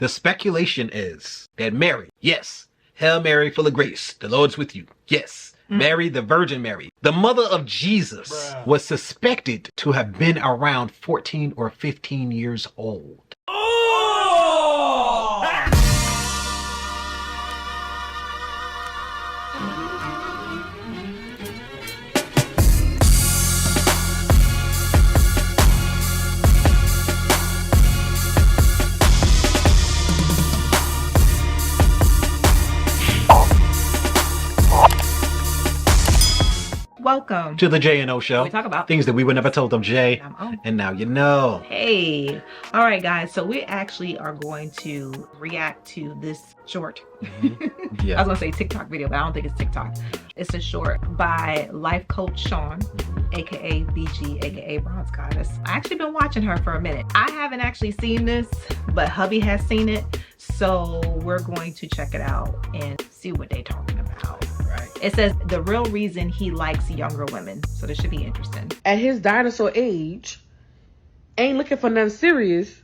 The speculation is that Mary, yes, Hail Mary, full of grace, the Lord's with you. Yes, Mary, the Virgin Mary, the mother of Jesus, was suspected to have been around 14 or 15 years old. Welcome to the J&O Show. We talk about things that we would never told them, Jay. And now you know. Hey. All right, guys. So we actually are going to react to this short. Yeah. I was going to say TikTok video, but I don't think it's TikTok. It's a short by Life Coach Sean, aka BG, aka Bronze Goddess. I actually been watching her for a minute. I haven't actually seen this, but hubby has seen it. So we're going to check it out and see what they're talking about. Right. It says the real reason he likes younger women. So this should be interesting. At his dinosaur age, ain't looking for nothing serious.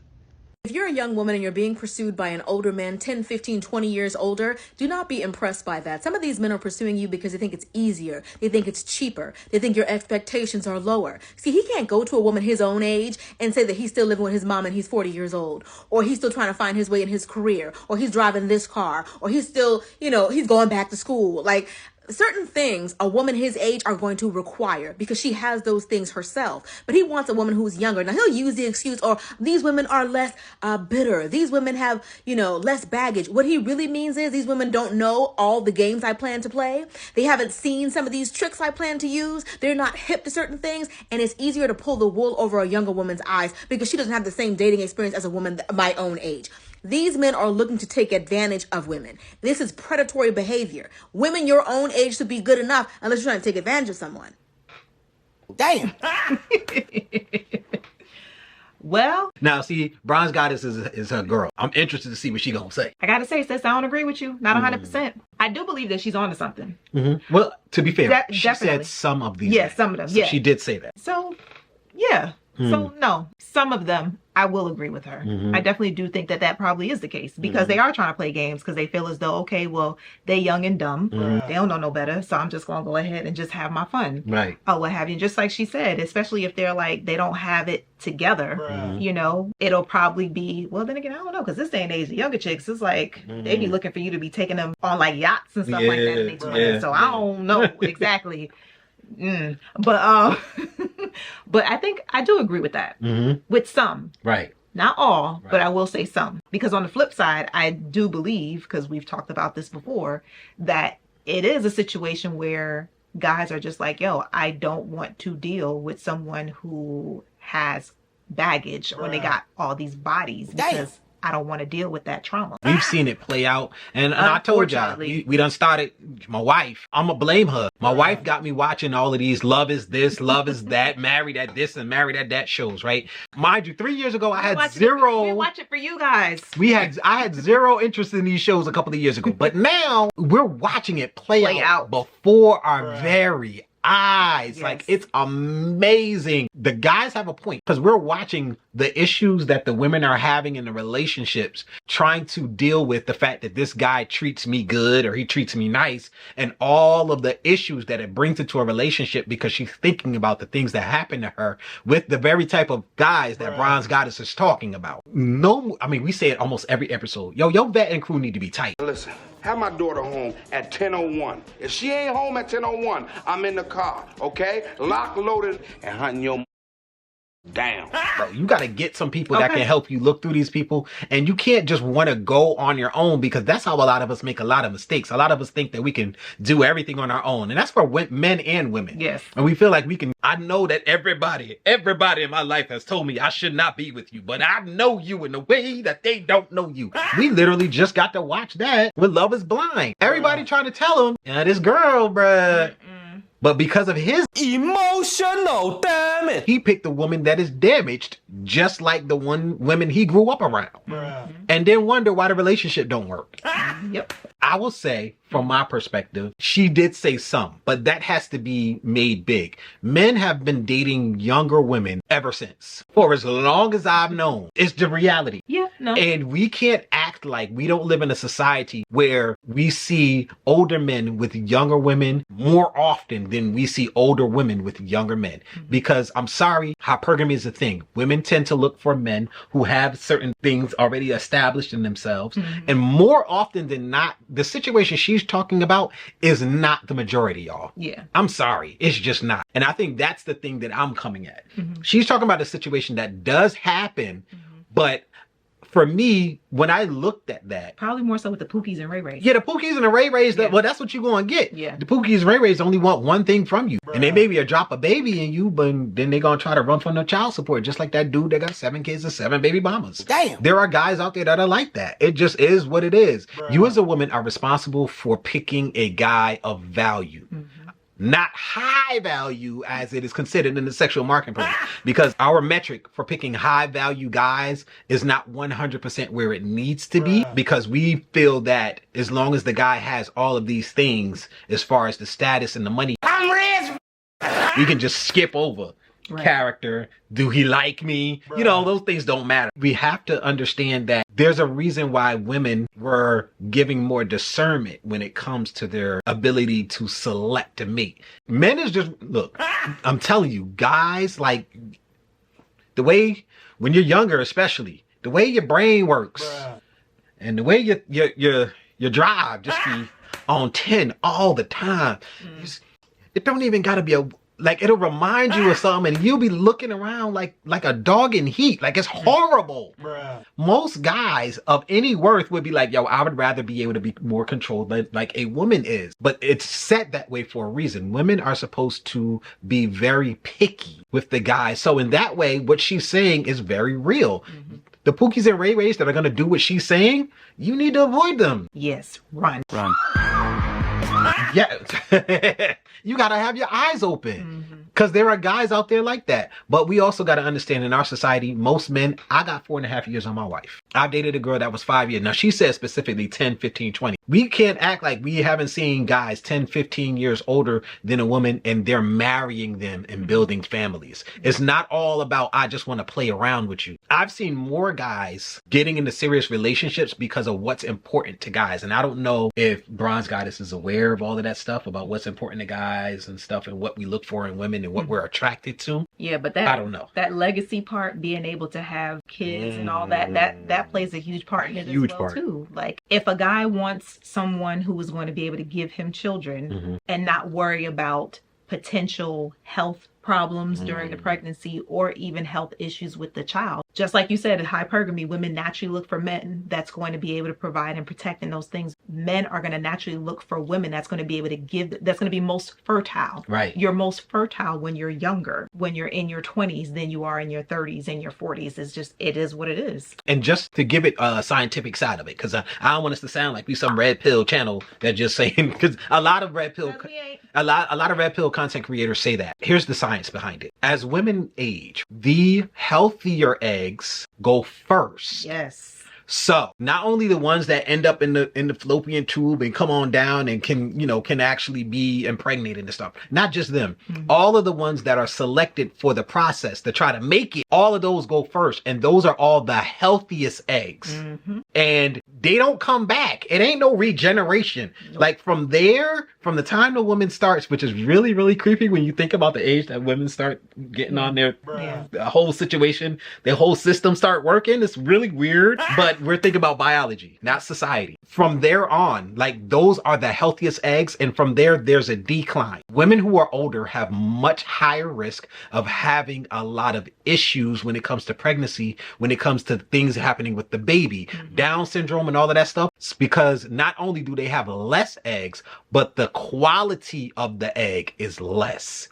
If you're a young woman and you're being pursued by an older man, 10, 15, 20 years older, do not be impressed by that. Some of these men are pursuing you because they think it's easier. They think it's cheaper. They think your expectations are lower. See, he can't go to a woman his own age and say that he's still living with his mom and he's 40 years old, or he's still trying to find his way in his career, or he's driving this car, or he's still, he's going back to school. Like, certain things a woman his age are going to require because she has those things herself. But he wants a woman who's younger. Now he'll use the excuse, or these women are less bitter. These women have, less baggage. What he really means is these women don't know all the games I plan to play. They haven't seen some of these tricks I plan to use. They're not hip to certain things. And it's easier to pull the wool over a younger woman's eyes because she doesn't have the same dating experience as a woman my own age. These men are looking to take advantage of women. This is predatory behavior. Women your own age should be good enough unless you're trying to take advantage of someone. Damn. Well, now see, Bronze Goddess is her girl. I'm interested to see what she gonna say. I gotta say, sis, I don't agree with you. Not 100%. I do believe that she's onto something. Well, to be fair, she definitely said some of these. Yeah, some of them. So yeah, she did say that. So, yeah. So no, some of them I will agree with her. I definitely do think that that probably is the case because they are trying to play games because they feel as though, okay, well, they're young and dumb. They don't know no better. So I'm just going to go ahead and just have my fun. Right. Or what have you. Just like she said, especially if they're like, they don't have it together, it'll probably be, well, then again, I don't know. Because this day and age, the younger chicks, it's like, they be looking for you to be taking them on like yachts and stuff like that. In their 20s. So I don't know exactly. But but I think I do agree with that with some, right? Not all, but I will say some, because on the flip side, I do believe, because we've talked about this before, that it is a situation where guys are just like, yo, I don't want to deal with someone who has baggage or they got all these bodies because I don't want to deal with that trauma. We've seen it play out. And I told y'all, we done started, my wife, I'm going to blame her. My wife got me watching all of these love is this, love is that, married at this and married at that shows, right? Mind you, 3 years ago, I had zero. We watch it for you guys. I had zero interest in these shows a couple of years ago. But now we're watching it play out before our very eyes. Like, it's amazing. The guys have a point because we're watching the issues that the women are having in the relationships, trying to deal with the fact that this guy treats me good or he treats me nice, and all of the issues that it brings into a relationship because she's thinking about the things that happen to her with the very type of guys that Bronze Goddess is talking about. No, I mean, we say it almost every episode. Yo, your vet and crew need to be tight. Listen, have my daughter home at 10:01. If she ain't home at 10:01, I'm in the car, okay? Lock, loaded, and hunting your down. Bro, you got to get some people that can help you look through these people, and you can't just want to go on your own because that's how a lot of us make a lot of mistakes. A lot of us think that we can do everything on our own, and that's for men and women. Yes. And we feel like we can. I know that everybody in my life has told me I should not be with you, but I know you in a way that they don't know you. We literally just got to watch that with Love is Blind. Everybody trying to tell him, this girl, bruh. But because of his emotional damage, he picked a woman that is damaged, just like the women he grew up around. And then wonder why the relationship don't work. Yep. I will say, from my perspective. She did say some, but that has to be made big. Men have been dating younger women ever since. For as long as I've known. It's the reality. Yeah, no. And we can't act like we don't live in a society where we see older men with younger women more often than we see older women with younger men. Because I'm sorry, hypergamy is a thing. Women tend to look for men who have certain things already established in themselves. And more often than not, the situation she's talking about is not the majority, y'all. Yeah. I'm sorry. It's just not. And I think that's the thing that I'm coming at. She's talking about a situation that does happen, but for me, when I looked at that, probably more so with the Pookies and Ray Rays. Yeah, the Pookies and the Ray Rays, well, that's what you're going to get. Yeah. The Pookies and Ray Rays only want one thing from you. And they maybe drop a baby in you, but then they're going to try to run from the child support, just like that dude that got 7 kids and 7 baby mamas. Damn. There are guys out there that are like that. It just is what it is. You as a woman are responsible for picking a guy of value. Not high value as it is considered in the sexual marketplace, because our metric for picking high value guys is not 100% where it needs to be, because we feel that as long as the guy has all of these things as far as the status and the money, we can just skip over character. Do he like me? You know, those things don't matter. We have to understand that there's a reason why women were giving more discernment when it comes to their ability to select a mate. Men is just, look, I'm telling you, guys, like, the way, when you're younger especially, the way your brain works and the way your drive just be on 10 all the time. It don't even gotta be like, it'll remind you of something and you'll be looking around like a dog in heat. Like, it's horrible. Most guys of any worth would be like, yo, I would rather be able to be more controlled like a woman is. But it's set that way for a reason. Women are supposed to be very picky with the guys. So in that way, what she's saying is very real. The Pookies and Ray Rays that are going to do what she's saying, you need to avoid them. Yes, run. Yeah. You got to have your eyes open, because there are guys out there like that. But we also got to understand, in our society, most men, I got 4.5 years on my wife. I dated a girl that was 5 years. Now, she said specifically 10, 15, 20. We can't act like we haven't seen guys 10, 15 years older than a woman and they're marrying them and building families. It's not all about, I just want to play around with you. I've seen more guys getting into serious relationships because of what's important to guys. And I don't know if Bronze Goddess is aware of all of that stuff about what's important to guys and stuff and what we look for in women and what we're attracted to. Yeah, but that, I don't know. That legacy part, being able to have kids and all that plays a huge part in it as well too. Like, if a guy wants someone who is going to be able to give him children and not worry about potential health problems during the pregnancy or even health issues with the child. Just like you said, in hypergamy, women naturally look for men that's going to be able to provide and protect in those things. Men are going to naturally look for women that's going to be able to give, that's going to be most fertile. Right. You're most fertile when you're younger. When you're in your 20s than you are in your 30s and your 40s. It's just, it is what it is. And just to give it a scientific side of it, because I don't want us to sound like we some red pill channel that just saying, because a lot of red pill, a lot of red pill content creators say that. Here's the science behind it. As women age, the healthier eggs go first. Yes. So not only the ones that end up in the fallopian tube and come on down and can actually be impregnated and stuff. Not just them. All of the ones that are selected for the process to try to make it, all of those go first. And those are all the healthiest eggs. And they don't come back. It ain't no regeneration. Like from there, from the time the woman starts, which is really, really creepy when you think about the age that women start getting on their the whole situation, their whole system start working. It's really weird. But we're thinking about biology, not society. From there on, like, those are the healthiest eggs. And from there, there's a decline. Women who are older have much higher risk of having a lot of issues when it comes to pregnancy, when it comes to things happening with the baby, Down syndrome and all of that stuff. It's because not only do they have less eggs, but the quality of the egg is less.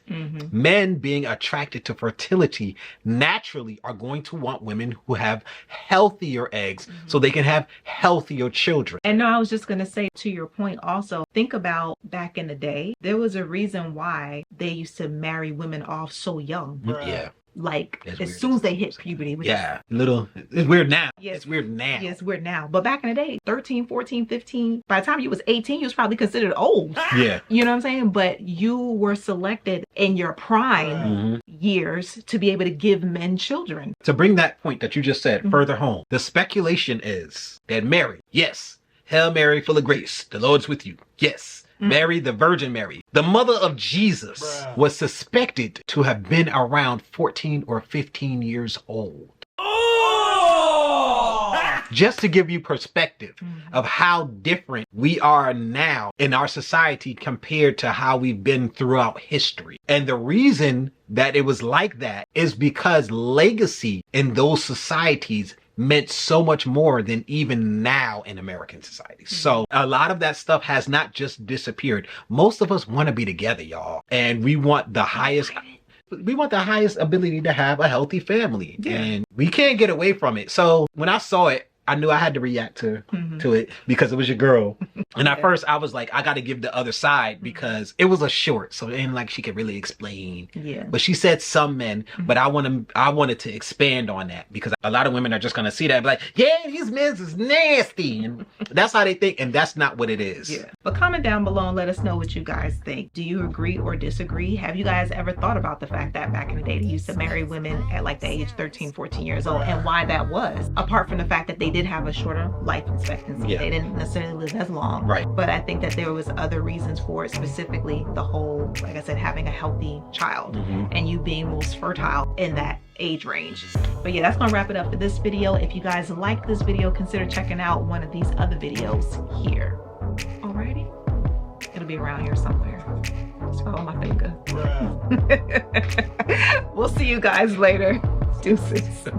Men being attracted to fertility naturally are going to want women who have healthier eggs so they can have healthier children. And no, I was just going to say, to your point also, think about back in the day, there was a reason why they used to marry women off so young. Yeah. like That's as weird. soon as they hit puberty. Yeah, it's weird now. Yes. It's weird now. Yes, weird now. But back in the day, 13, 14, 15, by the time you was 18, you was probably considered old. Yeah. You know what I'm saying? But you were selected in your prime years to be able to give men children. To bring that point that you just said further home, the speculation is that Mary, yes, Hail Mary, full of grace, the Lord's with you. Yes. Mary, the Virgin Mary, the mother of Jesus, was suspected to have been around 14 or 15 years old. Just to give you perspective of how different we are now in our society compared to how we've been throughout history. And the reason that it was like that is because legacy in those societies meant so much more than even now in American society. So a lot of that stuff has not just disappeared. Most of us want to be together, y'all. And we want the highest ability to have a healthy family. Yeah. And we can't get away from it. So when I saw it, I knew I had to react to it because it was your girl. And at first I was like, I got to give the other side because it was a short. So it ain't like she could really explain. Yeah. But she said some men, but I wanted to expand on that because a lot of women are just going to see that and be like, yeah, these men is nasty. And that's how they think. And that's not what it is. Yeah. But comment down below and let us know what you guys think. Do you agree or disagree? Have you guys ever thought about the fact that back in the day, they used to marry women at like the age 13, 14 years old and why that was? Apart from the fact that they did have a shorter life expectancy. Yeah. They didn't necessarily live as long. Right. But I think that there was other reasons for it, specifically the whole, like I said, having a healthy child and you being most fertile in that age range. But yeah, that's gonna wrap it up for this video. If you guys like this video, consider checking out one of these other videos here. Alrighty? It'll be around here somewhere. Just follow my finger. We'll see you guys later. Deuces.